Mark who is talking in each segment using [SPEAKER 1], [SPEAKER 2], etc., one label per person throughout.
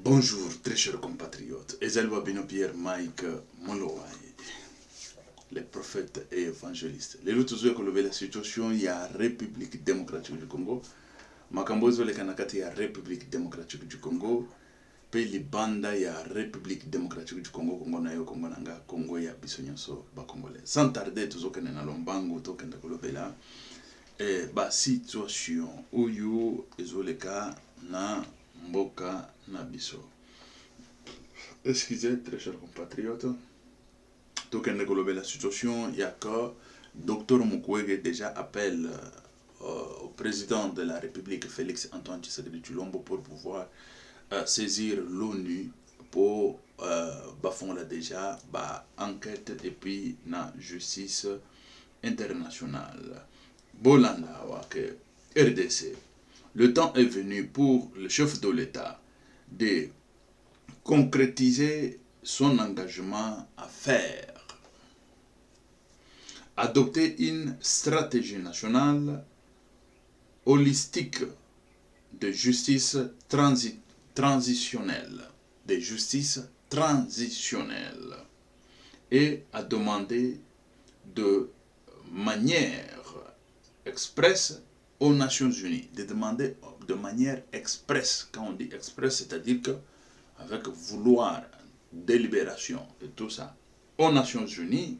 [SPEAKER 1] Bonjour, très chers compatriotes. Ezelwa Bino Pierre Mike Molowai, les prophètes et évangélistes. Les autres que la situation, il y a République démocratique du Congo. Makambozo le Kanakati, il y a République démocratique du Congo. Puis les bandes, il y a République démocratique du Congo. Congo na yo, Congo nanga, Congo ya bisonyoso, ba Congolais. Sans tarder, tous autres na lombango, tout kenda kolobela. Et ba situation où you ezoleka na mboka na biso. Excusez, très chers compatriotes. Donc, la situation, il y a que Dr Mukwege déjà appelle au président de la République, Félix Antoine Tshisekedi Tshilombo, pour pouvoir saisir l'ONU pour bafouler déjà enquête et puis la justice internationale. Bolanda, RDC. Le temps est venu pour le chef de l'État de concrétiser son engagement à faire, adopter une stratégie nationale holistique de justice transitionnelle, et à demander de manière expresse aux Nations Unies, de demander de manière expresse. Quand on dit express, c'est-à-dire que avec vouloir, délibération et tout ça, aux Nations Unies,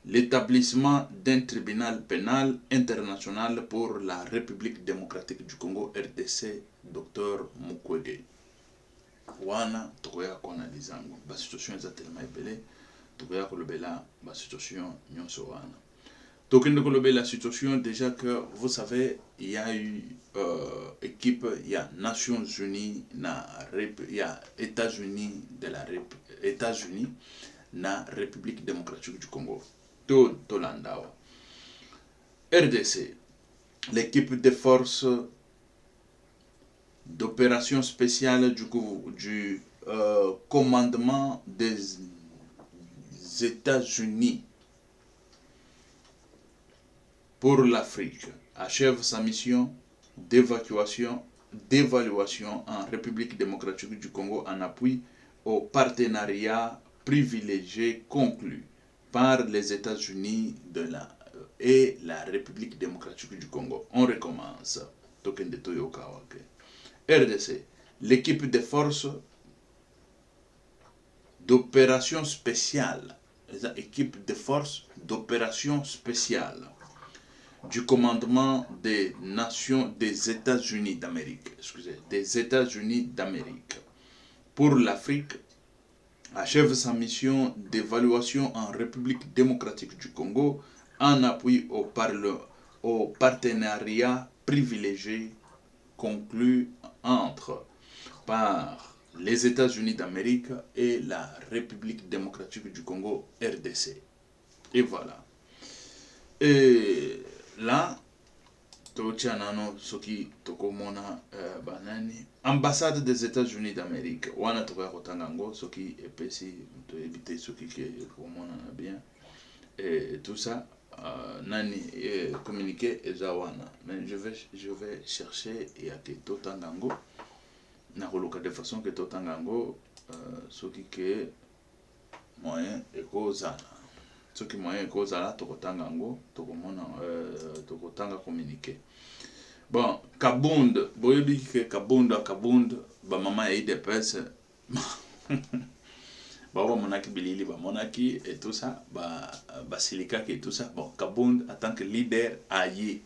[SPEAKER 1] l'établissement d'un tribunal pénal international pour la République démocratique du Congo, RDC, Dr Mukwege. Wana, tokoya kona lizango. La situation est tellement ébélée, tokoya kolobela, la situation nyonso wana. Donc, la situation, déjà que vous savez, il y a eu équipe, il y a Nations Unies, il y a États-Unis de la États-Unis, la République démocratique du Congo, tout Landao. RDC, l'équipe des forces d'opération spéciale du commandement des États-Unis pour l'Afrique achève sa mission d'évaluation en République démocratique du Congo en appui au partenariat privilégié conclu par les États-Unis et la République démocratique du Congo. On recommence. RDC, l'équipe des forces d'opération spéciale, équipe de forces d'opération spéciale du commandement des nations des États-Unis d'Amérique, pour l'Afrique, achève sa mission d'évaluation en République démocratique du Congo en appui au partenariat privilégié conclu par les États-Unis d'Amérique et la République démocratique du Congo, RDC. Et voilà. Et là, Tochanano Soki Tokomona Banani, ambassade des États-Unis d'Amérique, Wana Toka Rotangango, Soki Epesi, éviter Soki Komona bien, et tout ça, Nani communiqué et Zawana. Mais je vais chercher et à Totangango, Naroloka de façon que Totangango, Soki que moyen et Kozana. Ce qui moyen cause là tokotanga ngo tokomona tokotanga communiquer. Bon, Kabund, boyebi ke Kabund ba mama ya IDPS ba wa monaki bilili ba monaki et tout ça ba silika et tout ça. Bon, Kabund en tant que leader aïe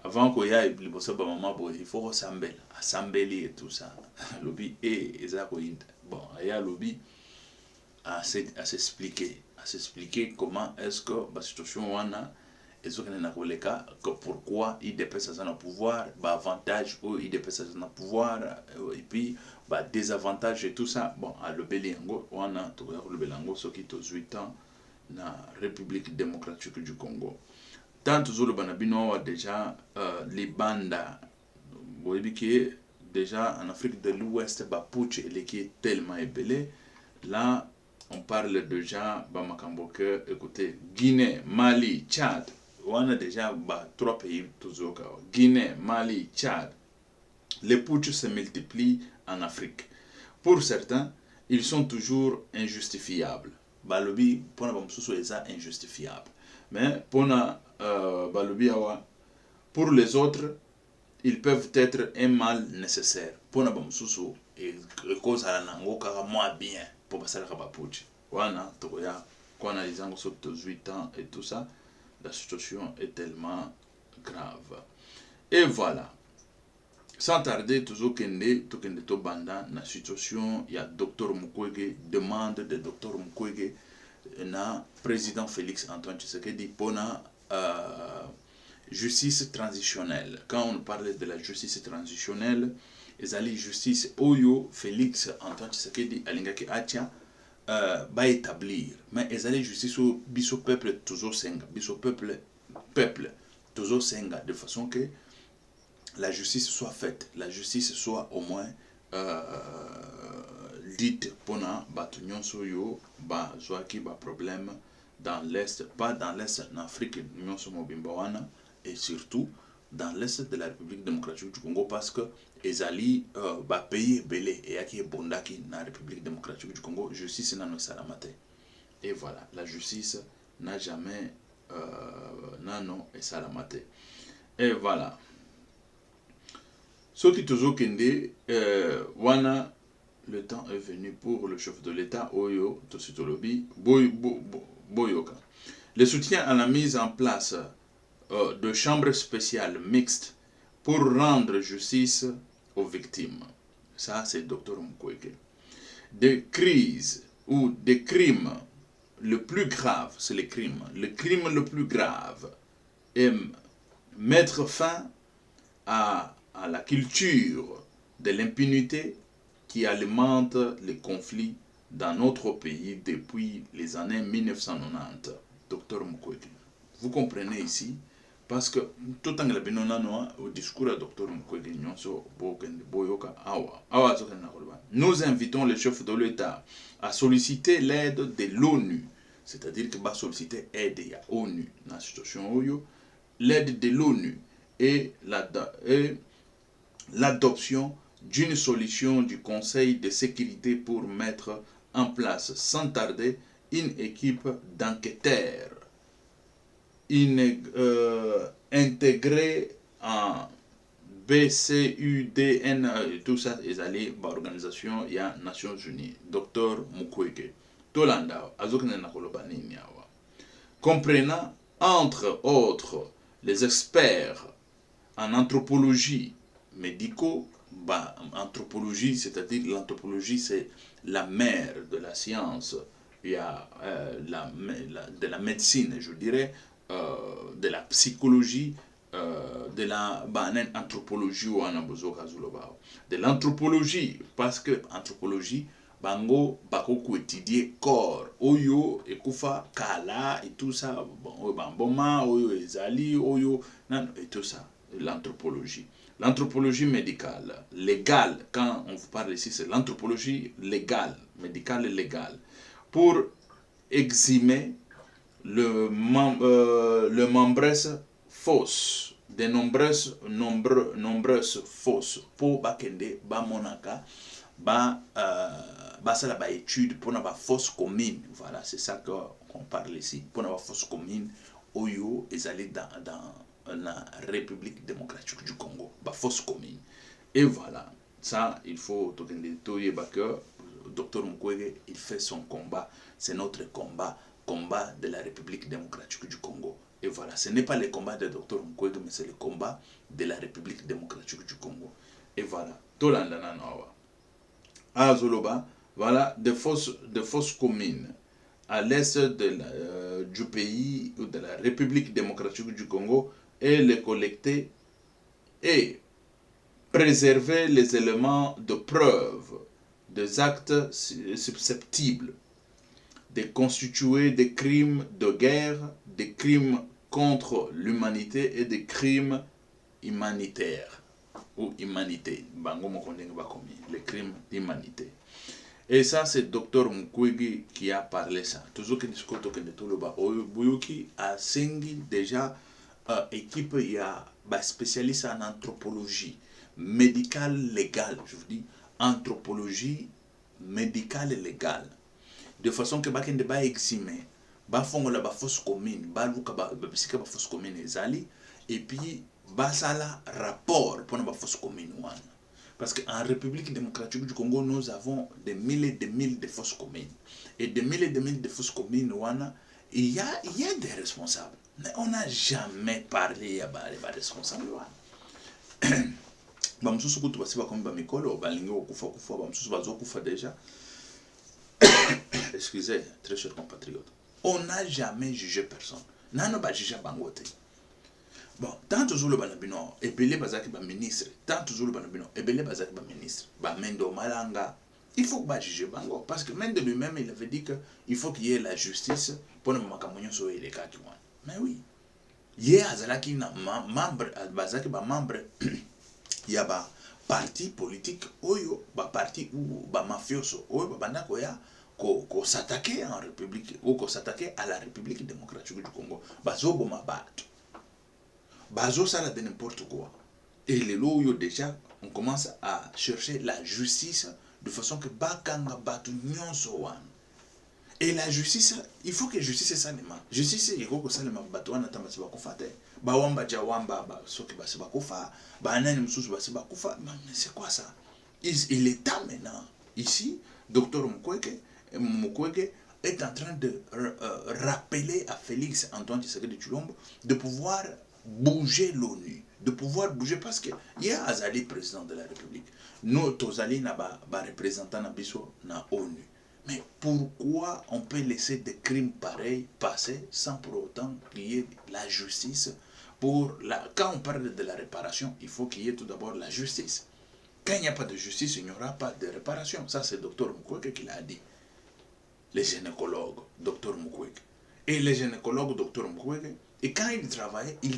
[SPEAKER 1] avant qu'il y ait liboso ba mama boy il faut assembler et tout ça. Lobby et ezako bon, il y a lobby à s'expliquer comment est-ce que la situation wana pourquoi il dépasse son pouvoir, avantage ou il dépasse son pouvoir et puis désavantage et tout ça. Bon, à le Béliango, on a le Béliango, ce qui est 8 ans dans la République démocratique du Congo. Tant que le Banabino a déjà les bandes, vous voyez que déjà en Afrique de l'Ouest, Bapouche, qui est tellement ébélé, là, on parle déjà, Bamakamboke, écoutez, Guinée, Mali, Tchad, on a déjà 3 pays, Guinée, Mali, Tchad. Les putsch se multiplient en Afrique. pour certains, ils sont toujours injustifiables. Balobi, pour injustifiable. Mais pour les autres, ils peuvent être un mal nécessaire. Pour nous, et cause à la moins bien pour passer la rabapuchi. Wana, toya, quand analysant sur 18 ans et tout ça, la situation est tellement grave. Et voilà. Sans tarder, toujours kende to banda na situation, il y a Dr Mukwege, demande de Dr Mukwege na président Félix Antoine Tshisekedi pour justice transitionnelle. Quand on parle de la justice transitionnelle, ezali justice oyo Félix Antoine Tshisekedi alingaki atia ba établir. Mais ezali justice au biso peuple toujours senga, biso peuple toujours senga, de façon que la justice soit faite, la justice soit au moins dite pour batu nyonso yo ba zwaki ba problème dans l'est, pas dans l'est en Afrique nyonso mobimba wana, et surtout dans l'est de la République démocratique du Congo, parce que ezali ba pays belé et yaki bondaki na République démocratique du Congo, justice nano salamate. Et voilà, la justice n'a jamais nano et salamate. Et voilà. Ce qui toujours kende wana, le temps est venu pour le chef de l'État Oyo Tositolobi Boyoka. Le soutien à la mise en place de chambres spéciales mixtes pour rendre justice aux victimes. Ça, c'est Dr Mukwege. Des crises ou des crimes le plus grave, c'est les crimes. Le crime le plus grave est mettre fin à la culture de l'impunité qui alimente les conflits dans notre pays depuis les années 1990. Dr Mukwege. Vous comprenez ici, parce que tout en au discours à Dr Mukwege, nous invitons le chef de l'État à solliciter l'aide de l'ONU, c'est-à-dire que va solliciter l'aide de l'ONU dans la situation, l'aide de l'ONU et l'adoption d'une solution du Conseil de sécurité pour mettre en place sans tarder une équipe d'enquêteurs intégrée en BCUDN, tout ça est allé par l'organisation des Nations Unies. Dr Mukwege. Tolanda, comprenant entre autres les experts en anthropologie médicaux, anthropologie, c'est-à-dire l'anthropologie, c'est la mère de la science, il y a de la médecine, je dirais, de la psychologie, de la anthropologie ou de l'anthropologie, parce que anthropologie bango bako étudier corps oyo ekufa kala et tout ça, bamboma oyo ezali oyo et tout ça, l'anthropologie. L'anthropologie médicale, légale, quand on vous parle ici, c'est l'anthropologie légale, médicale et légale, pour exhumer le membresse fausse, de nombreuses fausses, pour bakende, ba monaka, ça la étude pour la fausse commune. Voilà, c'est ça qu'on parle ici, pour la fausse commune, oyo, ils allaient dans la République démocratique du Congo, la fausse commune. Et voilà, ça, il faut que Dr Mukwege, il fait son combat, c'est notre combat de la République démocratique du Congo. Et voilà, ce n'est pas le combat de Dr Mukwege, mais c'est le combat de la République démocratique du Congo. Et voilà, Tolandana Nawa. À Zoloba, voilà, de fausses communes à l'est du pays ou de la République démocratique du Congo, et les collecter et préserver les éléments de preuve des actes susceptibles de constituer des crimes de guerre, des crimes contre l'humanité et des crimes humanitaires ou humanité. Les crimes d'humanité. Et ça, c'est Dr Mukwege qui a parlé ça. Toujours que discours de tout le bas. Buyuki a sengi déjà équipe, il y a spécialiste en anthropologie médicale légale. Je vous dis anthropologie médicale légale, de façon que bakende ba eximé, ba fongola ba fosse commune, ba luka ba bisika ba fosse commune ezali, et puis ba sala rapport pour ba fosse commune wana. Parce qu'en République démocratique du Congo, nous avons des milliers de fausses communes. Et des milliers de fausses communes, il y a des responsables. Mais on n'a jamais parlé des responsables. Bamsusu kutu basiba comme bamikolo, balingi okufa kufa, bamsusu bazokufa déjà. Excusez, très chers compatriotes. On n'a jamais jugé personne. Nano ba jugé bangote. Bon, tant toujours le banabino, et belé bazaki ba ministre, tant toujours le banabino, et belé bazaki ba ministre, ba mendo malanga. Il faut pas juger bango, parce que même de lui-même, il avait dit qu'il faut qu'il y ait la justice pour ne pas sur les cas qui vont. Mais oui, il y a azalaki na membre, bazaki ba membre, il y a ba parti politique, oyo, ba parti ou ba mafioso, oyo, ba bandako ya, ko s'attaquer en République, ou ko s'attaquer à la République démocratique du Congo. Bazo boma bato. Bazo ça de n'importe quoi. Et les loyaux déjà, on commence à chercher la justice de façon que bakanga batu nyonso wan. Et la justice, il faut que la justice soit salema. Justice, il faut que salema batu wana tamasi bakufa te. Ba wamba jawamba ba soki basi bakufa, ba nani msusu basi bakufa. Mais c'est quoi ça? Il est temps maintenant. Ici, docteur Mukwege est en train de rappeler à Félix Antoine Tshisekedi Tshilombo de pouvoir bouger l'ONU, de pouvoir bouger parce que il y a Azali président de la République, nous Tozali n'a pas représentant na ONU. Mais pourquoi on peut laisser des crimes pareils passer sans pour autant qu'il y ait la justice pour la... Quand on parle de la réparation, il faut qu'il y ait tout d'abord la justice. Quand il n'y a pas de justice, il n'y aura pas de réparation. Ça, c'est le docteur Mukwege qui l'a dit. Les gynécologues, docteur Mukwege. Et les gynécologues, docteur Mukwege, et quand il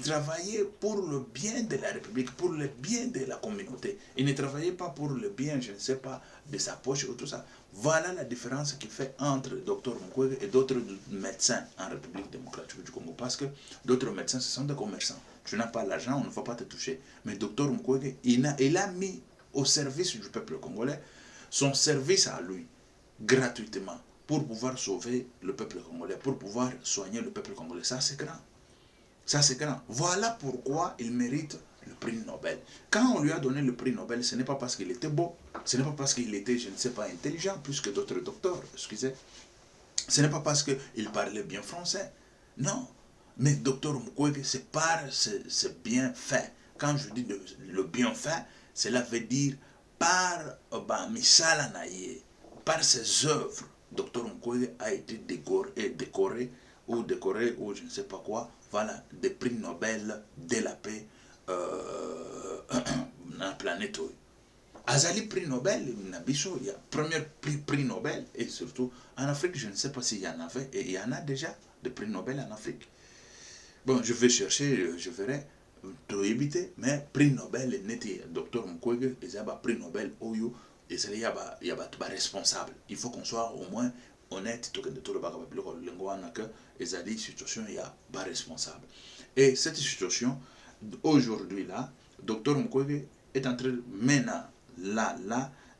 [SPEAKER 1] travaillait pour le bien de la République, pour le bien de la communauté. Il ne travaillait pas pour le bien, je ne sais pas, de sa poche ou tout ça. Voilà la différence qu'il fait entre le docteur Mukwege et d'autres médecins en République démocratique du Congo. Parce que d'autres médecins, ce sont des commerçants. Tu n'as pas l'argent, on ne va pas te toucher. Mais le docteur Mukwege, il a mis au service du peuple congolais son service à lui, gratuitement, pour pouvoir sauver le peuple congolais, pour pouvoir soigner le peuple congolais. Ça, c'est grand. Ça, c'est grand. Voilà pourquoi il mérite le prix Nobel. Quand on lui a donné le prix Nobel, ce n'est pas parce qu'il était beau, ce n'est pas parce qu'il était, je ne sais pas, intelligent, plus que d'autres docteurs, excusez. Ce n'est pas parce qu'il parlait bien français. Non. Mais docteur Mukwege, c'est par ce bien fait. Quand je dis le bien fait, cela veut dire par misala naye, par ses œuvres. Docteur Mukwege a été décoré ou je ne sais pas quoi, voilà, des prix Nobel de la paix dans la planète. Azali prix Nobel, il y a premier prix Nobel, et surtout en Afrique, je ne sais pas s'il y en avait, et il y en a déjà des prix Nobel en Afrique. Bon, je vais chercher, je verrai, tout éviter, mais prix Nobel, docteur Mukwege, il y a prix Nobel, Oyo, et il y a responsable. Il faut qu'on soit au moins honnête, tout le monde que les alliés situation il y a pas responsable. Et cette situation aujourd'hui là, docteur Mukwege est en train maintenant là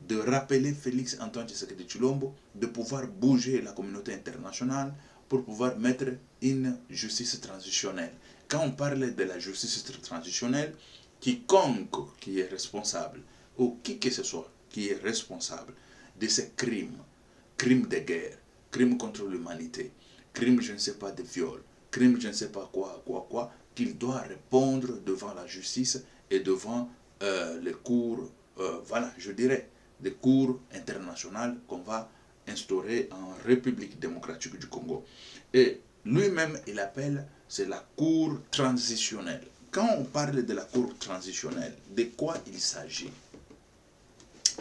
[SPEAKER 1] de rappeler Félix Antoine Tshisekedi Tshilombo de pouvoir bouger la communauté internationale pour pouvoir mettre une justice transitionnelle. Quand on parle de la justice transitionnelle, quiconque qui est responsable ou qui que ce soit qui est responsable de ces crimes, crimes de guerre, crimes contre l'humanité, crimes je ne sais pas de viol, crimes je ne sais pas quoi, qu'il doit répondre devant la justice et devant les cours, voilà, je dirais, des cours internationales qu'on va instaurer en République démocratique du Congo. Et lui-même, il appelle, c'est la cour transitionnelle. Quand on parle de la cour transitionnelle, de quoi il s'agit?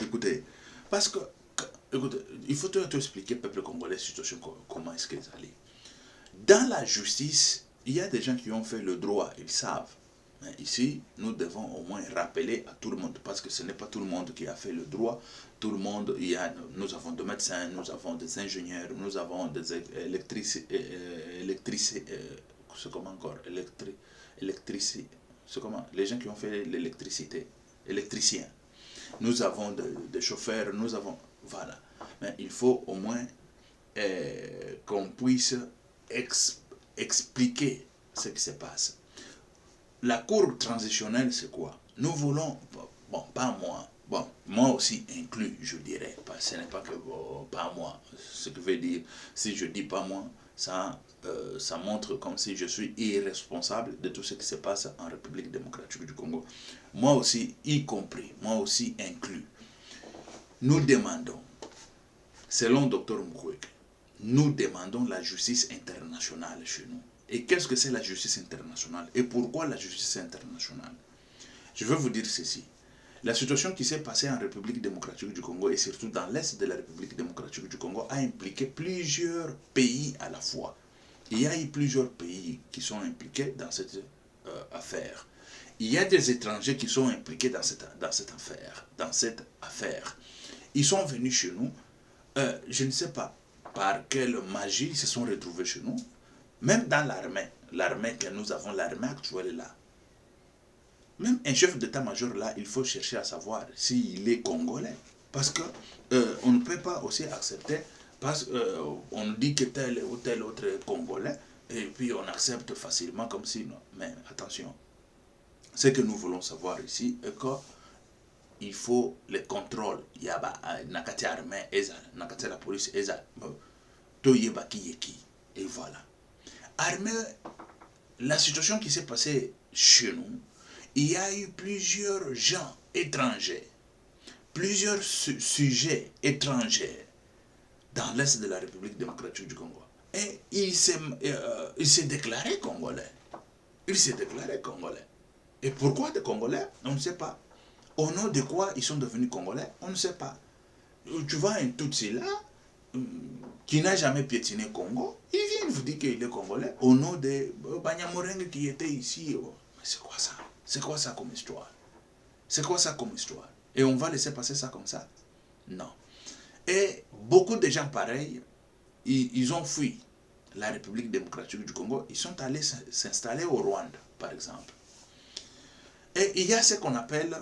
[SPEAKER 1] Écoutez, parce que, écoutez, il faut te expliquer, peuple congolais, situation, comment est-ce qu'ils allaient. Dans la justice, il y a des gens qui ont fait le droit, ils savent. Mais ici, nous devons au moins rappeler à tout le monde, parce que ce n'est pas tout le monde qui a fait le droit. Tout le monde, nous avons des médecins, nous avons des ingénieurs, nous avons des c'est comment encore, c'est comment, les gens qui ont fait l'électricité, électriciens. Nous avons des chauffeurs, nous avons, voilà. Mais il faut au moins qu'on puisse expliquer ce qui se passe. La cour transitionnelle, c'est quoi? Nous voulons, bon, pas moi, bon, moi aussi inclus, je dirais, ce n'est pas que pas moi. Ce qui veut dire, si je dis pas moi, ça montre comme si je suis irresponsable de tout ce qui se passe en République démocratique du Congo. Moi aussi, y compris, moi aussi inclus. Nous demandons, selon Dr Mukwege, nous demandons la justice internationale chez nous. Et qu'est-ce que c'est la justice internationale? Et pourquoi la justice internationale? Je veux vous dire ceci. La situation qui s'est passée en République démocratique du Congo et surtout dans l'est de la République démocratique du Congo a impliqué plusieurs pays à la fois. Il y a eu plusieurs pays qui sont impliqués dans cette affaire. Il y a des étrangers qui sont impliqués dans cette affaire. Ils sont venus chez nous, je ne sais pas par quelle magie ils se sont retrouvés chez nous, même dans l'armée que nous avons, l'armée actuelle là. Même un chef d'état-major là, il faut chercher à savoir s'il est congolais. Parce que on ne peut pas aussi accepter, parce qu'on dit que tel ou tel autre est congolais, et puis on accepte facilement comme si non. Mais attention, ce que nous voulons savoir ici est qu'il faut les contrôles. Il y a nakati armée, nakati la police, toyeba qui est qui. Et voilà. Armée, la situation qui s'est passée chez nous, il y a eu plusieurs gens étrangers, plusieurs sujets étrangers dans l'est de la République démocratique du Congo. Et il s'est déclaré congolais. Il s'est déclaré congolais. Et pourquoi des Congolais? On ne sait pas. Au nom de quoi ils sont devenus congolais? On ne sait pas. Tu vois un Tutsi là, qui n'a jamais piétiné Congo, il vient vous dire qu'il est congolais au nom de Banyamoreng qui était ici. Mais c'est quoi ça? C'est quoi ça comme histoire? C'est quoi ça comme histoire? Et on va laisser passer ça comme ça? Non. Et beaucoup de gens pareils, ils ont fui la République démocratique du Congo, ils sont allés s'installer au Rwanda, par exemple. Et il y a ce qu'on appelle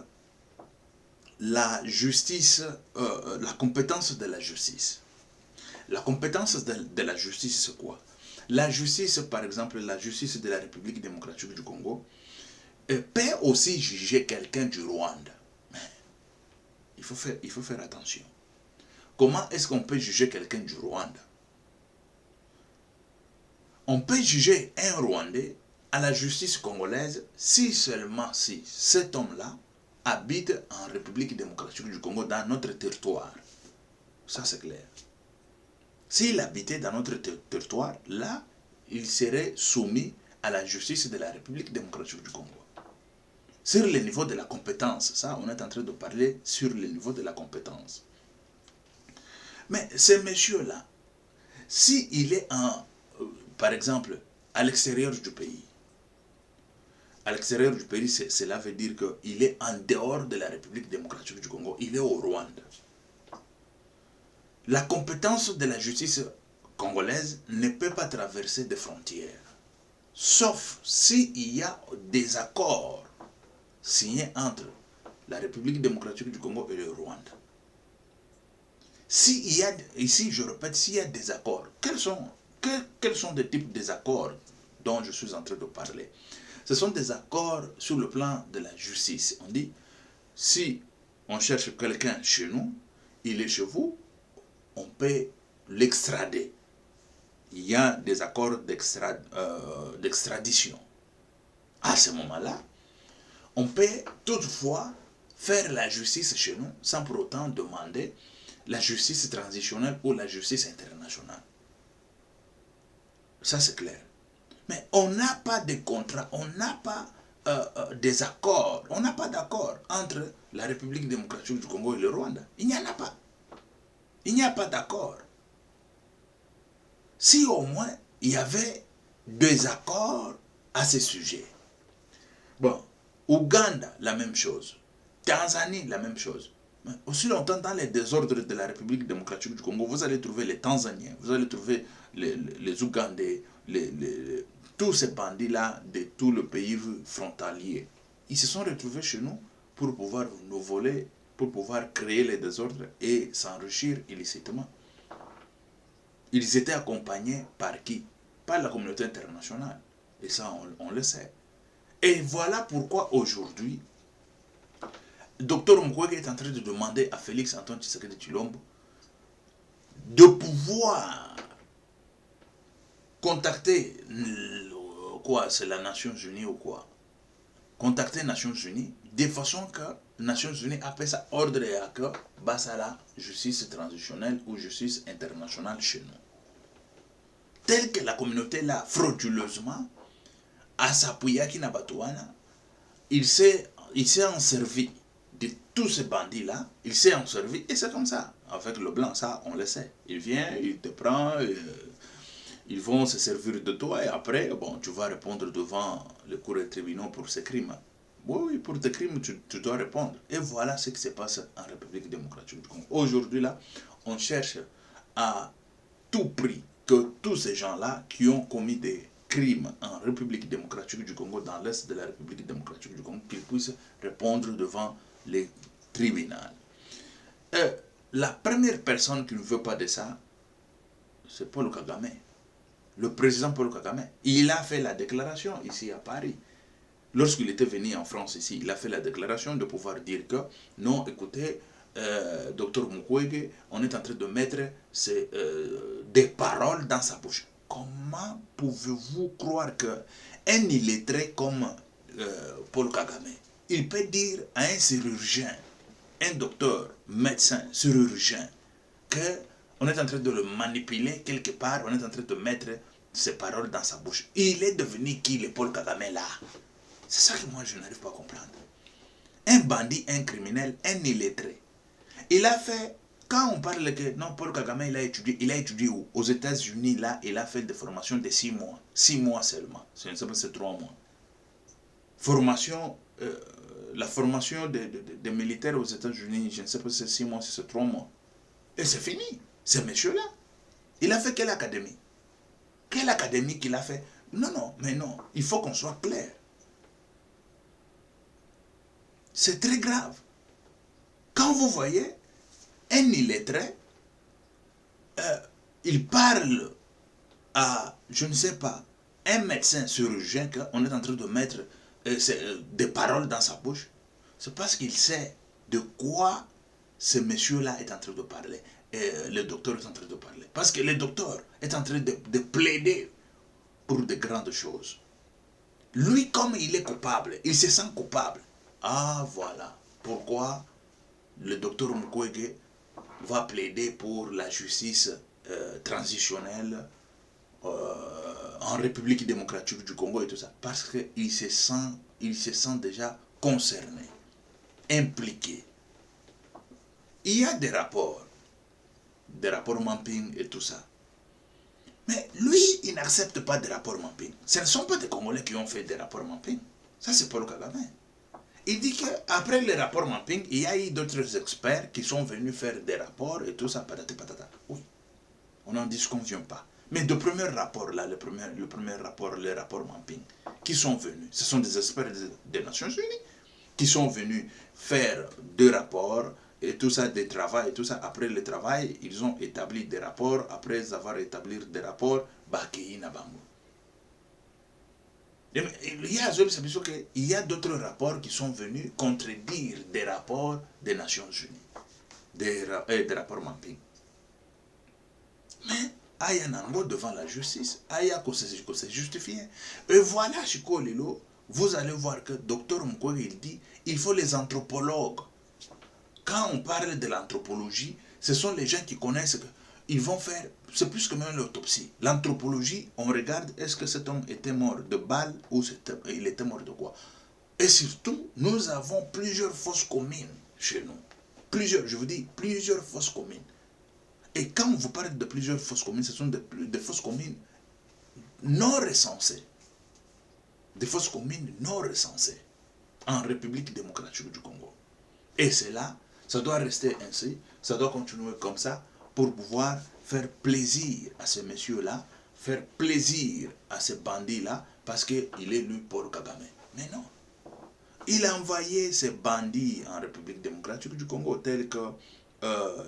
[SPEAKER 1] la justice, la compétence de la justice. La compétence de la justice, c'est quoi? La justice, par exemple, la justice de la République démocratique du Congo, peut aussi juger quelqu'un du Rwanda. Mais il faut faire attention. Comment est-ce qu'on peut juger quelqu'un du Rwanda? On peut juger un Rwandais à la justice congolaise si seulement si cet homme-là habite en République démocratique du Congo dans notre territoire. Ça c'est clair. S'il habitait dans notre territoire, là, il serait soumis à la justice de la République démocratique du Congo. Sur le niveau de la compétence, ça, on est en train de parler sur le niveau de la compétence. Mais ce monsieur-là, s'il est par exemple, à l'extérieur du pays, cela veut dire qu'il est en dehors de la République démocratique du Congo, il est au Rwanda. La compétence de la justice congolaise ne peut pas traverser des frontières, sauf s'il y a des accords signés entre la République démocratique du Congo et le Rwanda. S'il y a, ici je répète, s'il y a des accords, quels sont les types d'accords dont je suis en train de parler? Ce sont des accords sur le plan de la justice. On dit, si on cherche quelqu'un chez nous, il est chez vous, on peut l'extrader. Il y a des accords d'extradition. À ce moment-là, on peut toutefois faire la justice chez nous sans pour autant demander la justice transitionnelle ou la justice internationale. Ça c'est clair. Mais on n'a pas de contrat, on n'a pas des accords, on n'a pas d'accord entre la République démocratique du Congo et le Rwanda. Il n'y en a pas. Il n'y a pas d'accord. Si au moins il y avait des accords à ce sujet. Bon, Ouganda, la même chose. Tanzanie, la même chose. Mais aussi longtemps dans les désordres de la République démocratique du Congo, vous allez trouver les Tanzaniens, vous allez trouver les Ougandais, tous ces bandits-là de tout le pays frontalier. Ils se sont retrouvés chez nous pour pouvoir nous voler, pour pouvoir créer les désordres et s'enrichir illicitement. Ils étaient accompagnés par qui? Par la communauté internationale. Et ça, on le sait. Et voilà pourquoi aujourd'hui, Dr Mukwege est en train de demander à Félix Antoine Tshisekedi Tshilombo de pouvoir contacter, quoi, c'est la Nations Unies ou quoi? Contacter les Nations Unies de façon que les Nations Unies appellent ça ordre et accord, base à la justice transitionnelle ou justice internationale chez nous. Tel que la communauté l'a frauduleusement, à s'appuyer à Kinabatouana, il s'est en servi de tous ces bandits-là, il s'est en servi, et c'est comme ça. Avec le blanc, ça, on le sait. Il vient, il te prend, ils vont se servir de toi, et après, bon, tu vas répondre devant le cour des tribunaux pour ces crimes. Oui, pour tes crimes, tu dois répondre. Et voilà ce qui se passe en République démocratique du Congo. Aujourd'hui, là, on cherche à tout prix que tous ces gens-là qui ont commis des crimes en République démocratique du Congo, dans l'est de la République démocratique du Congo, qu'ils puissent répondre devant les tribunaux. La première personne qui ne veut pas de ça, c'est Paul Kagame. Le président Paul Kagame. Il a fait la déclaration ici à Paris. Lorsqu'il était venu en France ici, il a fait la déclaration de pouvoir dire que non, écoutez, Dr Mukwege, on est en train de mettre des paroles dans sa bouche. Comment pouvez-vous croire qu'un illettré comme Paul Kagame, il peut dire à un chirurgien, un docteur, médecin, chirurgien, qu'on est en train de le manipuler quelque part, on est en train de mettre ces paroles dans sa bouche. Il est devenu qui, le Paul Kagame là? C'est ça que moi je n'arrive pas à comprendre. Un bandit, un criminel, un illettré. Il a fait, quand on parle que non, Paul Kagame il a étudié où? Aux États-Unis, là, il a fait des formations de 6 mois. 6 mois seulement. Je ne sais pas si c'est 3 mois. Formation, la formation des militaires aux États-Unis, je ne sais pas si c'est 6 mois, si c'est 3 mois. Et c'est fini. Ce monsieur-là, il a fait quelle académie? Quelle académie qu'il a fait? Non, non, mais non, il faut qu'on soit clair. C'est très grave. Quand vous voyez un illettré, il parle à, je ne sais pas, un médecin chirurgien qu'on est en train de mettre des paroles dans sa bouche, c'est parce qu'il sait de quoi ce monsieur-là est en train de parler. Le docteur est en train de parler. Parce que le docteur est en train de plaider pour de grandes choses. Lui, comme il est coupable, il se sent coupable. Ah, voilà pourquoi le docteur Mukwege va plaider pour la justice transitionnelle en République démocratique du Congo et tout ça. Parce qu'il se sent déjà concerné, impliqué. Il y a des rapports mapping et tout ça. Mais lui, il n'accepte pas des rapports mapping. Ce ne sont pas des Congolais qui ont fait des rapports mapping. Ça, c'est Paul Kagame. Il dit qu'après les rapports mapping, il y a eu d'autres experts qui sont venus faire des rapports et tout ça, patata patata. Oui, on n'en disconvient pas. Mais de premier rapport, là, le premier rapport, les rapports mapping, qui sont venus, ce sont des experts des Nations Unies qui sont venus faire deux rapports et tout ça, des travaux et tout ça. Après le travail, ils ont établi des rapports. Après avoir établi des rapports, Bakéi Nabango. Il y a d'autres rapports qui sont venus contredire des rapports des Nations Unies, des rapports mapping. Mais Aya Nango devant la justice, Aya qu'on s'est justifié. Et voilà, Chico Lilo, vous allez voir que Dr Mukwege il dit il faut les anthropologues. Quand on parle de l'anthropologie, ce sont les gens qui connaissent que ils vont faire, c'est plus que même l'autopsie. L'anthropologie, on regarde est-ce que cet homme était mort de balle ou il était mort de quoi. Et surtout, nous avons plusieurs fosses communes chez nous. Plusieurs, je vous dis, plusieurs fosses communes. Et quand vous parlez de plusieurs fosses communes, ce sont des fosses communes non recensées. Des fosses communes non recensées en République démocratique du Congo. Et c'est là, ça doit rester ainsi, ça doit continuer comme ça pour pouvoir faire plaisir à ces messieurs-là, faire plaisir à ces bandits-là, parce qu'il est lui Paul Kagame. Mais non. Il a envoyé ses bandits en République démocratique du Congo, tels que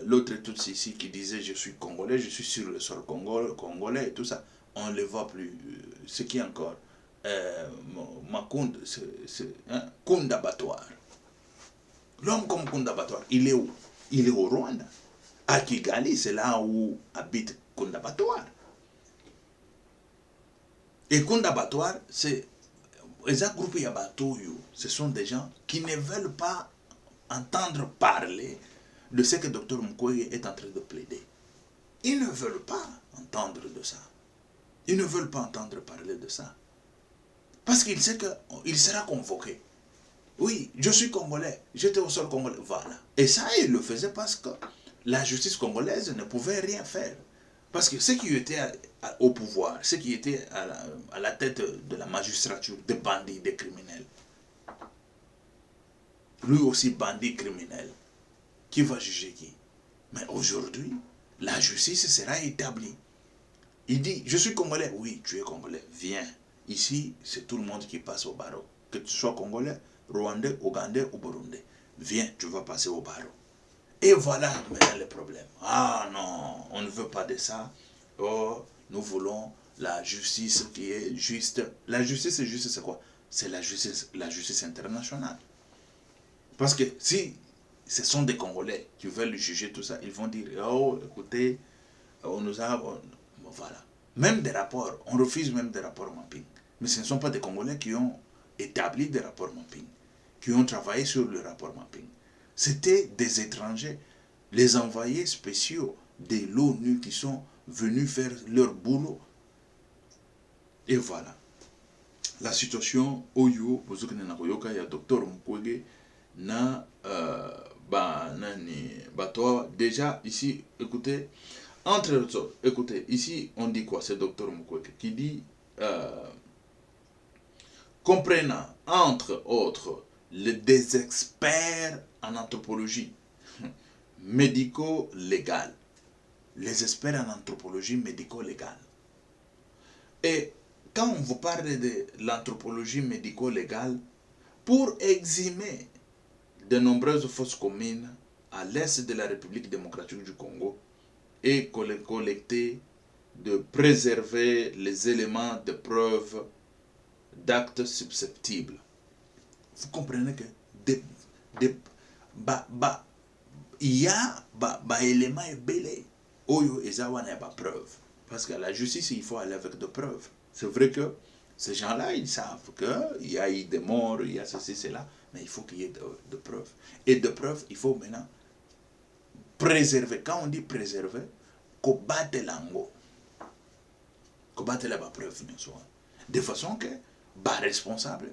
[SPEAKER 1] l'autre Tutsi ici qui disait je suis congolais, je suis sur le sol congolais et tout ça. On ne le voit plus. Ce qui est encore Makunda, Kunda Batoire. L'homme comme Kunda Batoire, il est où? Il est au Rwanda. À Kigali, c'est là où habite Kunda Batoire. Et Kunda Batoire, c'est les groupes Yabatoyo, ce sont des gens qui ne veulent pas entendre parler de ce que Dr Mukwege est en train de plaider. Ils ne veulent pas entendre de ça. Ils ne veulent pas entendre parler de ça. Parce qu'il sait qu'il sera convoqué. Oui, je suis congolais, j'étais au sol congolais, voilà. Et ça, il le faisait parce que la justice congolaise ne pouvait rien faire. Parce que ceux qui étaient au pouvoir, ceux qui étaient à la tête de la magistrature, des bandits, des criminels, lui aussi bandit criminel, qui va juger qui? Mais aujourd'hui, la justice sera établie. Il dit, je suis congolais. Oui, tu es congolais, viens. Ici, c'est tout le monde qui passe au barreau. Que tu sois congolais, rwandais, ougandais ou burundais. Viens, tu vas passer au barreau. Et voilà maintenant le problème. Ah non, on ne veut pas de ça. Oh, nous voulons la justice qui est juste. La justice juste, c'est quoi? C'est la justice internationale. Parce que si ce sont des Congolais qui veulent juger tout ça, ils vont dire, oh, écoutez, on nous a... voilà. Même des rapports, on refuse même des rapports mapping. Mais ce ne sont pas des Congolais qui ont établi des rapports mapping, qui ont travaillé sur le rapport mapping. C'était des étrangers, les envoyés spéciaux de l'ONU qui sont venus faire leur boulot. Et voilà. La situation, Oyo, vous avez il y a Dr Mukwege, na toi déjà ici écoutez entre autres écoutez ici on dit quoi, c'est docteur Mukwege qui dit comprenant entre autres des experts en anthropologie médico-légale, les experts en anthropologie médico-légale. Et quand on vous parle de l'anthropologie médico-légale, pour exhumer de nombreuses fosses communes à l'est de la République démocratique du Congo et collecter, de préserver les éléments de preuve d'actes susceptibles. Vous comprenez que il y a des éléments belés. Oyo ezawa n'a pas preuve. Parce qu'à la justice, il faut aller avec des preuves. C'est vrai que ces gens-là, ils savent qu'il y a eu des morts, il y a ceci, cela, mais il faut qu'il y ait de preuves. Et de preuves, il faut maintenant préserver. Quand on dit préserver, combattre l'ango. Combattre la preuve, de façon que, responsable,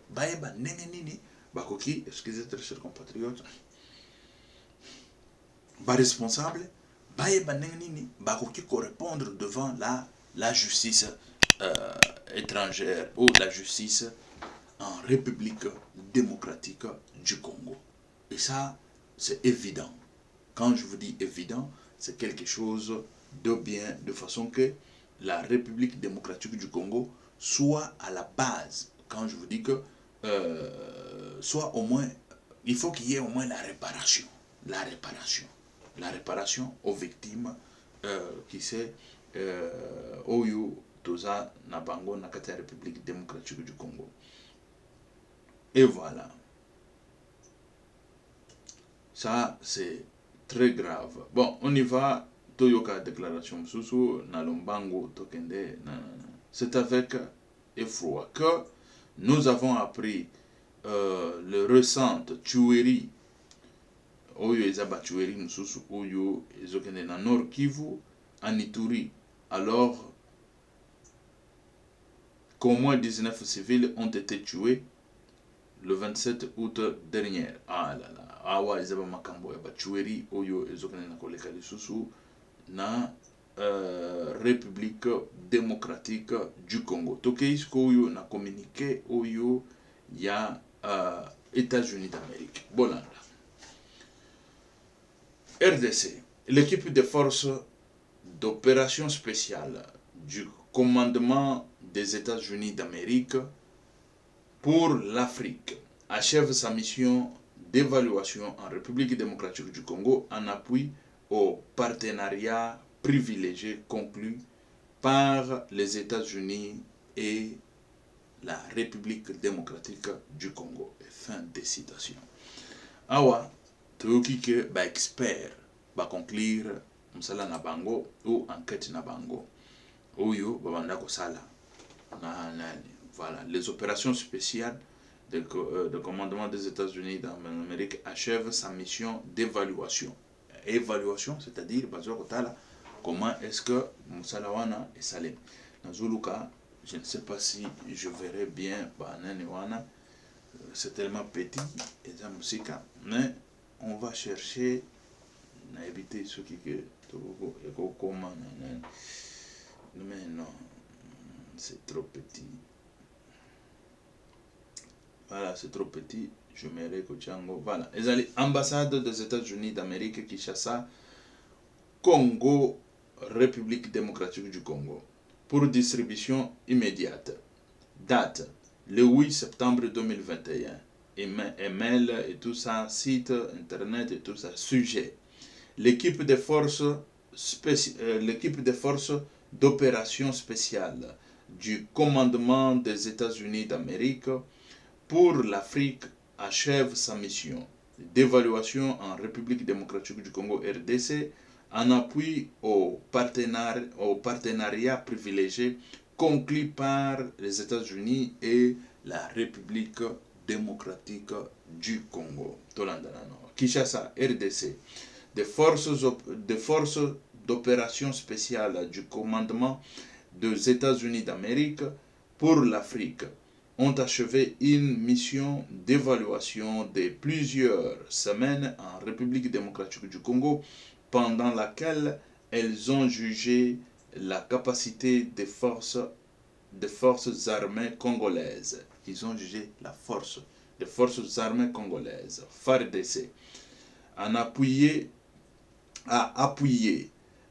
[SPEAKER 1] excusez très chers compatriotes, responsable, correspondre devant la justice étrangère ou la justice en République démocratique du Congo. Et ça, c'est évident. Quand je vous dis évident, c'est quelque chose de bien, de façon que la République démocratique du Congo soit à la base. Quand je vous dis que soit au moins, il faut qu'il y ait au moins la réparation. La réparation. La réparation aux victimes qui c'est Oyo Toza Nabango Nakata République démocratique du Congo. Et voilà. Ça, c'est très grave. Bon, on y va. Toyoka déclaration Susu, Nalombango Tokende. C'est avec effroi que nous avons appris le récente tuerie. Oyo ezaba tuerie Mususu Oyo ezokende na Nord Kivu, en Ituri. Alors qu'au moins 19 civils ont été tués le 27 août dernier. Ah là là. Awa ezaba makambo ya batuerie Oyo ezokende na koleka lisusu na République démocratique du Congo. Tokeisko Oyo na communiqué Oyo ya États-Unis d'Amérique. Bolanda. RDC, l'équipe de forces d'opération spéciale du commandement des États-Unis d'Amérique pour l'Afrique achève sa mission d'évaluation en République démocratique du Congo en appui au partenariat privilégié conclu par les États-Unis et la République démocratique du Congo. Fin de citation. Awa, toyoki ke ba expert ba conclure msala na bango ou enquête na bango. Oyo babanda ko sala. Voilà, les opérations spéciales de commandement des États-Unis d'Amérique achèvent sa mission d'évaluation. Évaluation, c'est-à-dire comment est-ce que Moussalawana est salé. Dans Zuluka, je ne sais pas si je verrai bien c'est tellement petit et ça musica, mais on va chercher à éviter ce qui est mais non, c'est trop petit. Voilà, c'est trop petit. Je mets Kochango. Voilà. Les ambassades des États-Unis d'Amérique, Kinshasa, Congo, République démocratique du Congo. Pour distribution immédiate. Date, le 8 septembre 2021. Email et tout ça, site, internet et tout ça. Sujet. L'équipe des forces d'opération spéciale du commandement des États-Unis d'Amérique pour l'Afrique achève sa mission d'évaluation en République démocratique du Congo RDC en appui au partenariat privilégié conclu par les États-Unis et la République démocratique du Congo. Kinshasa, RDC, des forces d'opération spéciale du commandement des États-Unis d'Amérique pour l'Afrique ont achevé une mission d'évaluation de plusieurs semaines en République démocratique du Congo, pendant laquelle elles ont jugé la capacité des forces armées congolaises. Ils ont jugé la force des forces armées congolaises, FARDC, à appuyer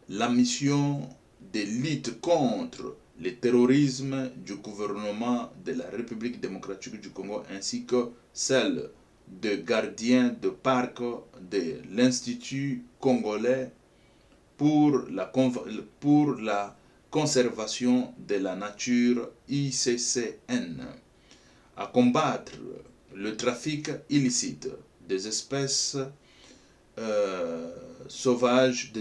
[SPEAKER 1] la mission de lutte contre le terrorisme du gouvernement de la République démocratique du Congo ainsi que celle de gardien de parc de l'Institut congolais pour la conservation de la nature ICCN, à combattre le trafic illicite des espèces sauvages,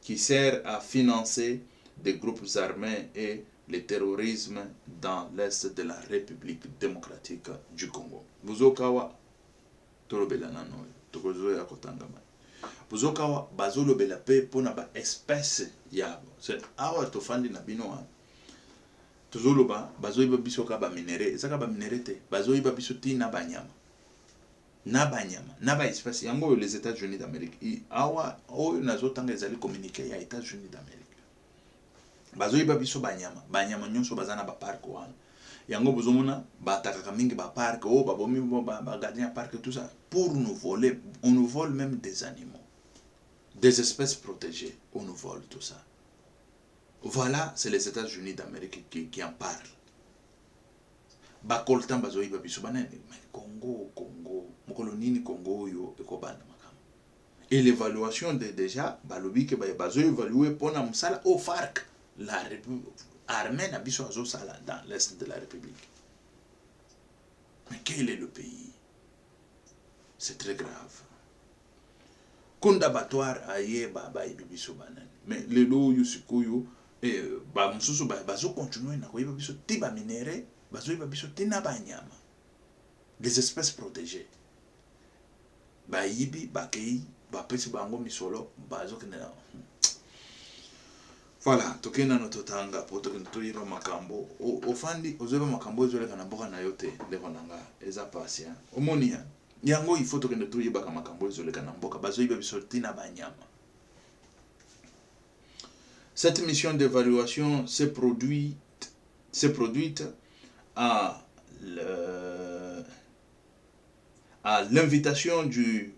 [SPEAKER 1] qui sert à financer des groupes armés et le terrorisme dans l'est de la République démocratique du Congo. Buzokawa tolobela nano tokozoya kotangama. Buzokawa bazolobela pe pona ba espèce yabo. C'est awa tofandi na bino tozoloba bazoyiba biso ka ba minéré, ezaka ba minéré te, bazoyiba biso tina banyama. Na espèce yango les États-Unis d'Amérique awa oyo nazotanga ezali communiqué ya États-Unis d'Amérique bazoyiba biso banyama nyonso bazana ba parc wana yango bozomona batakaka mingi ba parc babomi ba gardien parc tout ça pour nous voler. On nous vole même des animaux, des espèces protégées, on nous vole tout ça. Voilà, c'est les États-Unis d'Amérique qui en parlent. Bakoltan bazoyiba biso banene Congo mokolo nini Congo yo ekobanda makam. Et l'évaluation déjà balobi ke bazo évaluer pona msala au FARC, la armée na biso azo sala dans l'est de la République. Mais quel est le pays? C'est très grave. Kondabatoire aye bayibi biso banene. Mais lelo yusikoyo ba mususu bazo continuer na koyiba biso tiba minéré. Bazoyiba biso tina banyama, des espèces protégées. Bayibi bakei bapesi bango misolo bazokena. Voilà, tokena no totanga poto kena toyiba makambo ofandi ozoyiba makambo ezoleka na mboka na yote ndeko nanga eza pasia omonia yango il faut tokena toyiba ka makambo ezoleka na mboka bazoyiba biso tina banyama. Cette mission d'évaluation s'est produite à l'invitation du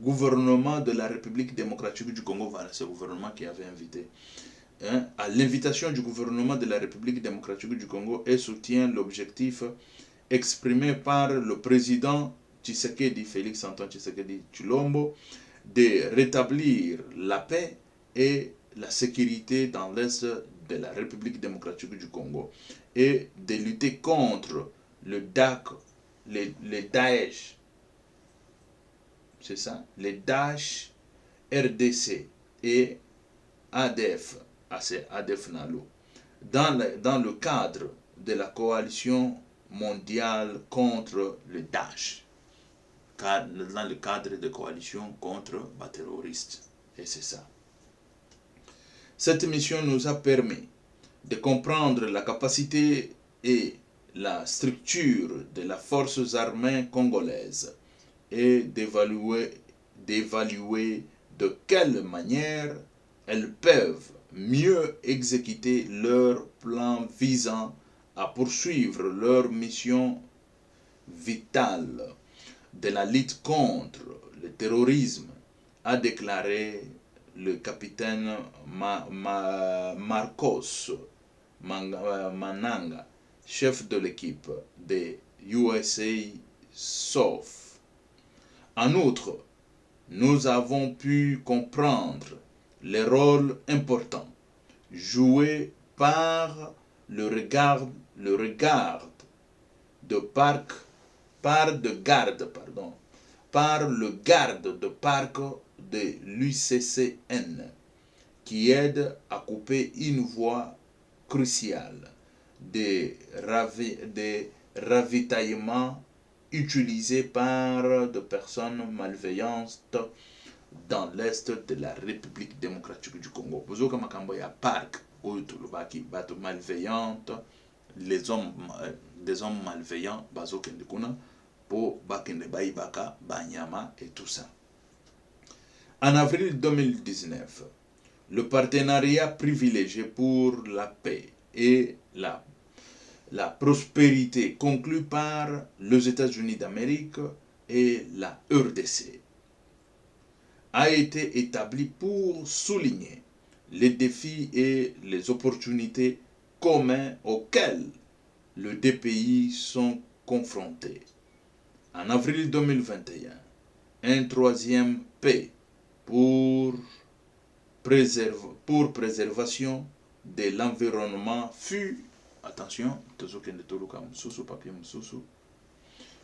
[SPEAKER 1] gouvernement de la République démocratique du Congo. Voilà, c'est le gouvernement qui avait invité. À l'invitation du gouvernement de la République démocratique du Congo et soutient l'objectif exprimée par le président Tshisekedi, Félix Antoine Tshisekedi Tshilombo, de rétablir la paix et la sécurité dans l'est de la République démocratique du Congo et de lutter contre le Daesh, c'est ça, les Daesh, RDC et ADF, ADF Nalo, dans le cadre de la coalition mondiale contre le Daesh, dans le cadre de coalition contre les terroristes. Et c'est ça. Cette mission nous a permis de comprendre la capacité et la structure de las forces armées congolaises et d'évaluer de quelle manière elles peuvent mieux exécuter leur plan visant à poursuivre leur mission vitale de la lutte contre le terrorisme, a déclaré le capitaine Marcos Mananga, chef de l'équipe des USA SOF. En outre, nous avons pu comprendre le rôle important joué par le regard de par le garde de parc de l'UCCN, qui aide à couper une voie cruciale des ravitaillements utilisés par des personnes malveillantes dans l'est de la République démocratique du Congo. Bozoka makambo ya parc outulubaki bato malveillantes, des hommes malveillants bazokende kuna po bakende baibaka banyama et tout ça. En avril 2019, le partenariat privilégié pour la paix et la prospérité conclu par les États-Unis d'Amérique et la RDC a été établi pour souligner les défis et les opportunités communs auxquels les deux pays sont confrontés. En avril 2021, un troisième paix pour préservation de l'environnement fut, attention,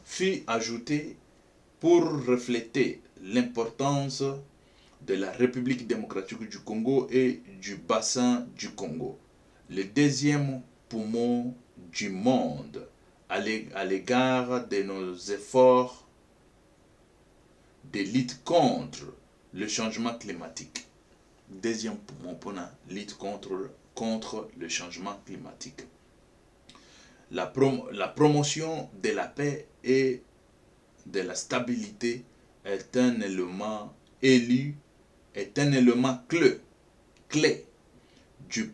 [SPEAKER 1] fut ajouté pour refléter l'importance de la République démocratique du Congo et du bassin du Congo, le deuxième poumon du monde à l'égard de nos efforts de lutte contre le changement climatique. Deuxième poumon pour la lutte contre le changement climatique. La promotion de la paix et de la stabilité est un élément clé du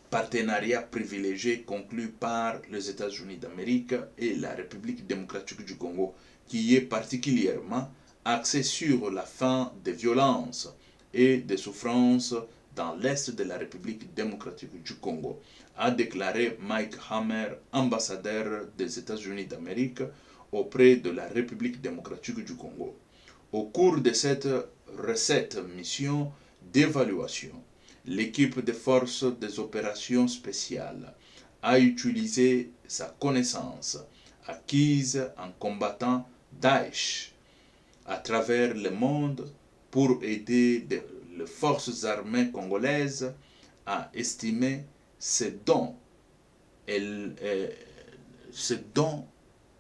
[SPEAKER 1] partenariat privilégié conclu par les États-Unis d'Amérique et la République démocratique du Congo, qui est particulièrement axé sur la fin des violences et des souffrances dans l'est de la République démocratique du Congo, a déclaré Mike Hammer, ambassadeur des États-Unis d'Amérique auprès de la République démocratique du Congo. Au cours de cette mission d'évaluation, l'équipe des forces des opérations spéciales a utilisé sa connaissance acquise en combattant Daesh à travers le monde pour aider les forces armées congolaises à estimer ce dont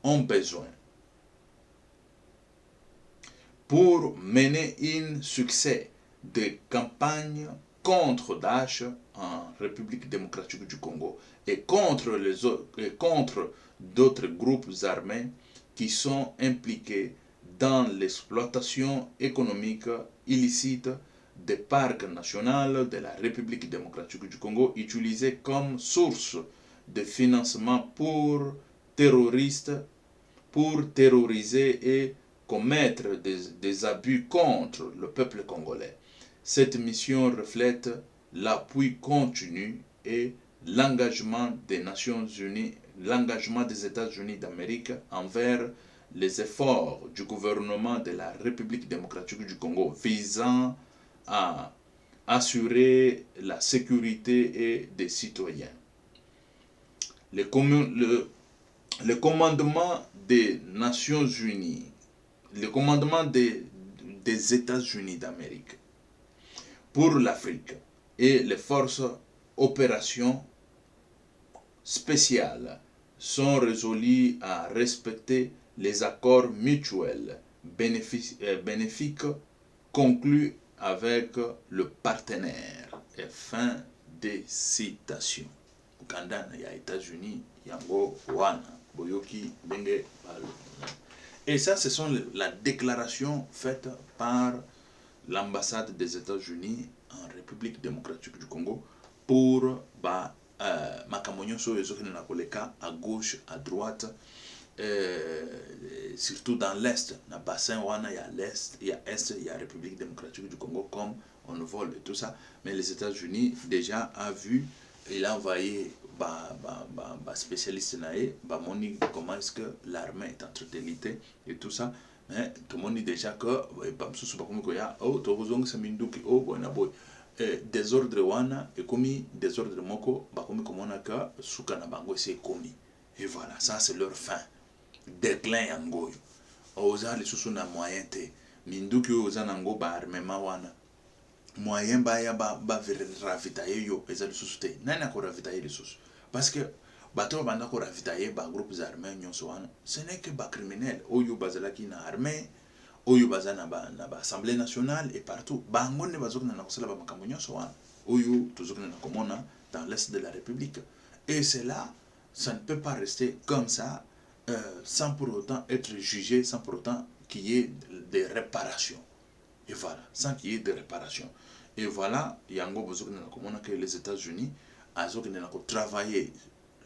[SPEAKER 1] ont besoin pour mener un succès de campagne contre Daesh en République démocratique du Congo et contre d'autres groupes armés qui sont impliqués dans l'exploitation économique illicite des parcs nationaux de la République démocratique du Congo utilisés comme source de financement pour terroriser et commettre des abus contre le peuple congolais. Cette mission reflète l'appui continu et l'engagement des Nations Unies l'engagement des États-Unis d'Amérique envers les efforts du gouvernement de la République démocratique du Congo visant à assurer la sécurité des citoyens. Le commandement des Nations Unies, le commandement des États-Unis d'Amérique pour l'Afrique et les forces opérations spéciales sont résolus à respecter les accords mutuels bénéfiques conclus avec le partenaire. Et fin des citations. Kanda ya États-Unis, yango wana boyoki benge balo. Et ça, ce sont la déclaration faite par l'ambassade des États-Unis en République démocratique du Congo pour makamonyo so ezokene na koleka à gauche, à droite, surtout dans l'est, na bassin wana il y a l'est, il y a est, il y a République démocratique du Congo comme on vole et tout ça. Mais les États-Unis déjà a vu, il a envoyé spécialiste naé, moni comment est-ce que l'armée est entretélité et tout ça. Mais tout le monde dit déjà que désordre wana et commis désordre moko bakomi komona ka suka na bango c'est commis. Et voilà, ça c'est leur fin. Déclin yango. Oza les sous na moyen te. Minduki oza nango ba armement wana. Moyen ba ya ba ravitailler yo eza les sous te. Nana ko ravitailler les sous. Parce que bato banda ko ravitailler ba groupes armés nyonso wana. Ce n'est que ba criminel oyo bazalaki na armée. Oyo baza na assemblée nationale et partout bango ne bazokina na kosala ba makambo nyonso wana oyo tozokina na komona dans l'est de la République. Et c'est là, ça ne peut pas rester comme ça sans pour autant être jugé, sans pour autant qu'il y ait des réparations. Et voilà, sans qu'il y ait des réparations. Et voilà, yango bazokina na komona que les États-Unis azokina na ko travailler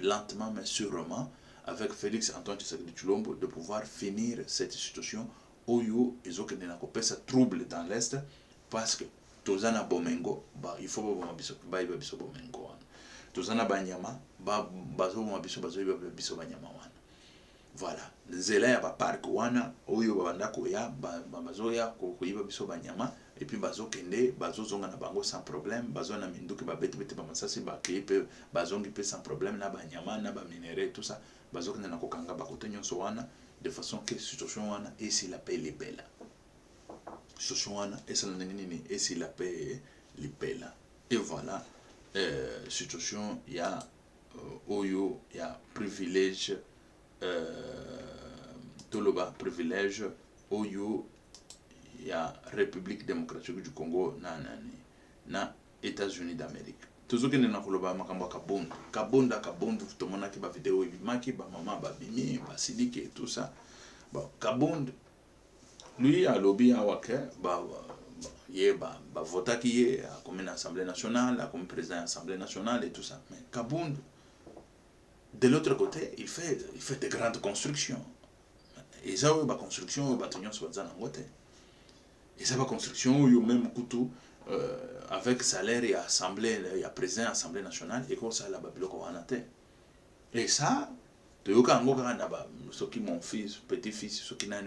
[SPEAKER 1] lentement mais sûrement avec Félix Antoine Tshisekedi Tshilombo de pouvoir finir cette situation. Oyo ezokende na kopesa trouble dans l'est parce que tozana bomengo il faut ba biso bomengo wana tozana banyama bazo biso banyama wana voilà nzela ya ba park wana oyo babanda koya bazo ya koyiba biso banyama et puis bazo kende bazo zonga na bango sans problème bazo na minduki ba bete ba masasi ba kepe bazongi pe sans problème na banyama na ba minéraux tout ça bazo kende na kokanga ba kote nyonso wana de façon que situation wana et si la paix les belle situation wana et ça nini et si la paix les belle et voilà situation il y a oyo il y a privilège toloba privilège oyo il y a République démocratique du Congo na États-Unis d'Amérique. Tozokende na koloba makambo kabonda tomona ki ba vidéo ibimaki ba maman ba bimi ba sidiki et tout ça. Bon, kabonda lui a lobby à wake vota qui est comme une assemblée nationale, comme président de l'Assemblée nationale et tout ça. Mais Kabund, de l'autre côté, il fait de grandes constructions. Et ça, la construction, et ça, la construction, il y a même couteau avec salaire et assemblée, il y a président de l'Assemblée nationale, et comme ça, la Babylone et ça, ceux qui mon fils, petit-fils, ceux qui n'ont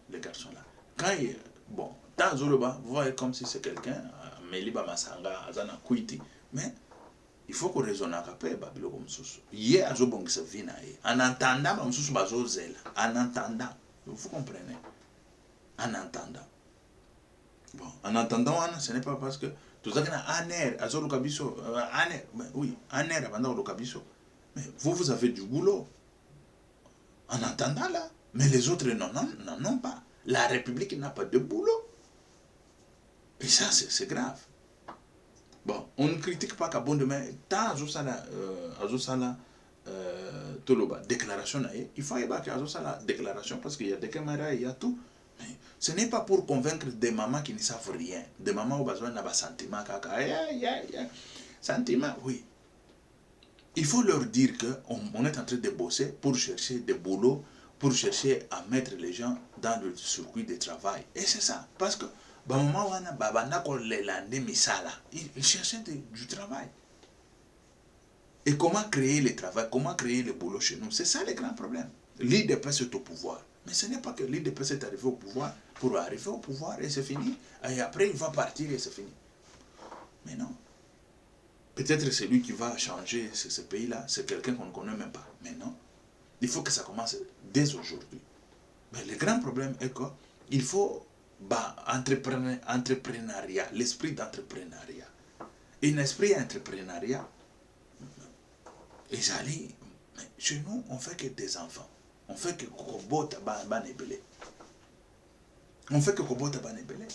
[SPEAKER 1] les garçons là. Quand il bon, dans Zoloba, vous voyez comme si c'est quelqu'un, Meliba Masanga, Azana Kuiti, mais il faut qu'on raisonne à peu Babylone comme ça. Hier, à Zobong se vient en entendant, comme ça, Bazo Zel, en entendant, vous comprenez, en entendant. Bon, en entendant, ce n'est pas parce que tout ça, un air, à Zolo Kabiso, un air, oui, un air avant le Kabiso. Mais vous avez du boulot. En entendant là. Mais les autres n'en ont pas. La République n'a pas de boulot. Et ça, c'est grave. Bon, on ne critique pas Kabonde, mais tant Azosala Toloba, déclaration, il faut y avoir la déclaration parce qu'il y a des caméras, il y a tout. Mais ce n'est pas pour convaincre des mamans qui ne savent rien. Des mamans ont besoin d'un sentiment. Sentiment, oui. Il faut leur dire qu'on est en train de bosser pour chercher des boulots, pour chercher à mettre les gens dans le circuit de travail. Et c'est ça. Parce que ils cherchaient du travail. Et comment créer le travail, comment créer le boulot chez nous. C'est ça le grand problème. L'IDPS est au pouvoir. Mais ce n'est pas que l'IDPS est arrivé au pouvoir pour arriver au pouvoir et c'est fini. Et après, il va partir et c'est fini. Mais non. Peut-être celui qui va changer ce pays-là, c'est quelqu'un qu'on ne connaît même pas. Mais non. Il faut que ça commence dès aujourd'hui. Mais le grand problème est qu'il faut entrepreneuriat, l'esprit d'entrepreneuriat. Et l'esprit d'entrepreneuriat, chez nous, on fait que des enfants. On fait que Kobota Banebele. On fait que Kobota Banebele.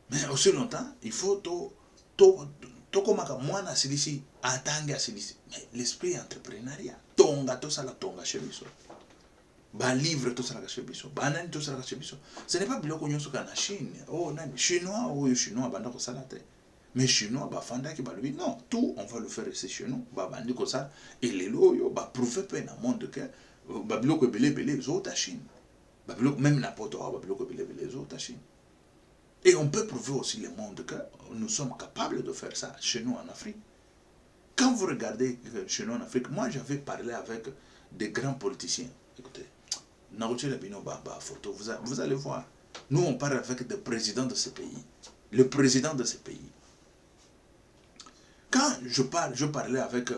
[SPEAKER 1] Mais aussi longtemps, il faut tokomaka mwana silisi atanga silisi. Mais l'esprit entrepreneuriat. Tonga to sala tonga chez biso. Ba livre to sala chez biso. Ba nani to sala chez biso. Ce n'est pas biloko nyonso kana Chine. Oh nani chinois ou chinois banda ko sala te. Mais chinois ba fanda ki ba lui non, tout on va le faire ici chez nous. Ba bandi ko ça et les loyo ba prouver pe na monde que ba biloko belé zo ta Chine. Ba biloko même na poto ba biloko belé zo ta Chine. Et on peut prouver aussi le monde que nous sommes capables de faire ça chez nous en Afrique. Quand vous regardez chez nous en Afrique, moi j'avais parlé avec des grands politiciens. Écoutez, vous allez voir. Nous on parle avec des présidents de ce pays. Le président de ce pays. Quand je parlais avec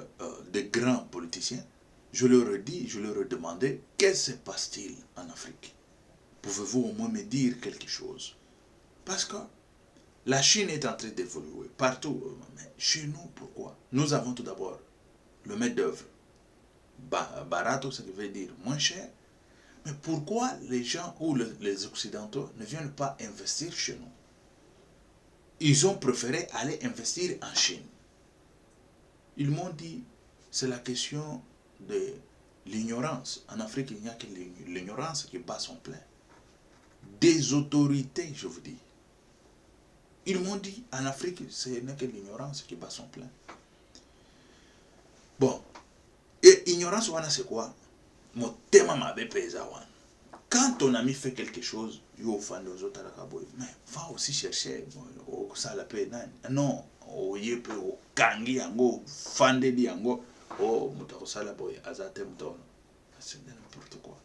[SPEAKER 1] des grands politiciens, je leur ai dit, je leur ai demandé, qu'est-ce qui se passe-t-il en Afrique? Pouvez-vous au moins me dire quelque chose? Parce que la Chine est en train d'évoluer partout. Mais chez nous, pourquoi? Nous avons tout d'abord le maître d'œuvre. Barato, ce qui veut dire moins cher. Mais pourquoi les gens ou les Occidentaux ne viennent pas investir chez nous? Ils ont préféré aller investir en Chine. Ils m'ont dit, c'est la question de l'ignorance. En Afrique, il n'y a que l'ignorance qui bat son plein. Des autorités, je vous dis. Ils m'ont dit, en Afrique, ce n'est que l'ignorance qui bat son plein. Bon. Et ignorance, c'est quoi? Mon thème m'a pesa. Quand ton ami fait quelque chose, il offre aux autres à la caboye. Mais va aussi chercher au salapé. Non, au yepe, au kangi, yango, fande di yango, au mutako salaboye, azate mutono. C'est de n'importe quoi.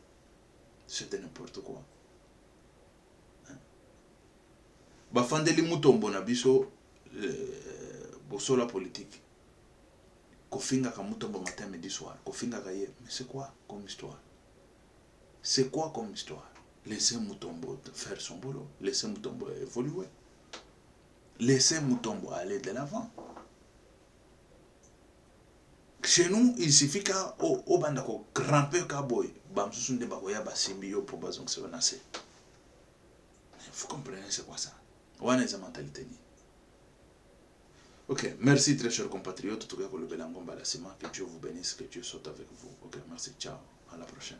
[SPEAKER 1] C'est de n'importe quoi. Bafandeli mutombo na biso bosola politique. Kofinga ka mutombo matin midi soir. Kofinga ka ye. Mais c'est quoi comme histoire? C'est quoi comme histoire? Laissez Mutombo faire son boulot. Laissez Mutombo évoluer. Laissez Mutombo aller de l'avant. Chez nous, il suffit qu'à au bandako grimper kaboy. Bamsusun de bakoya basimbio pour bazon que c'est menacé. Vous comprenez c'est quoi ça? On est sa mentalité. Ok, merci très chers compatriotes. En tout cas, que le Belangomba la Sima, que Dieu vous bénisse, que Dieu soit avec vous. Ok, merci, ciao, à la prochaine.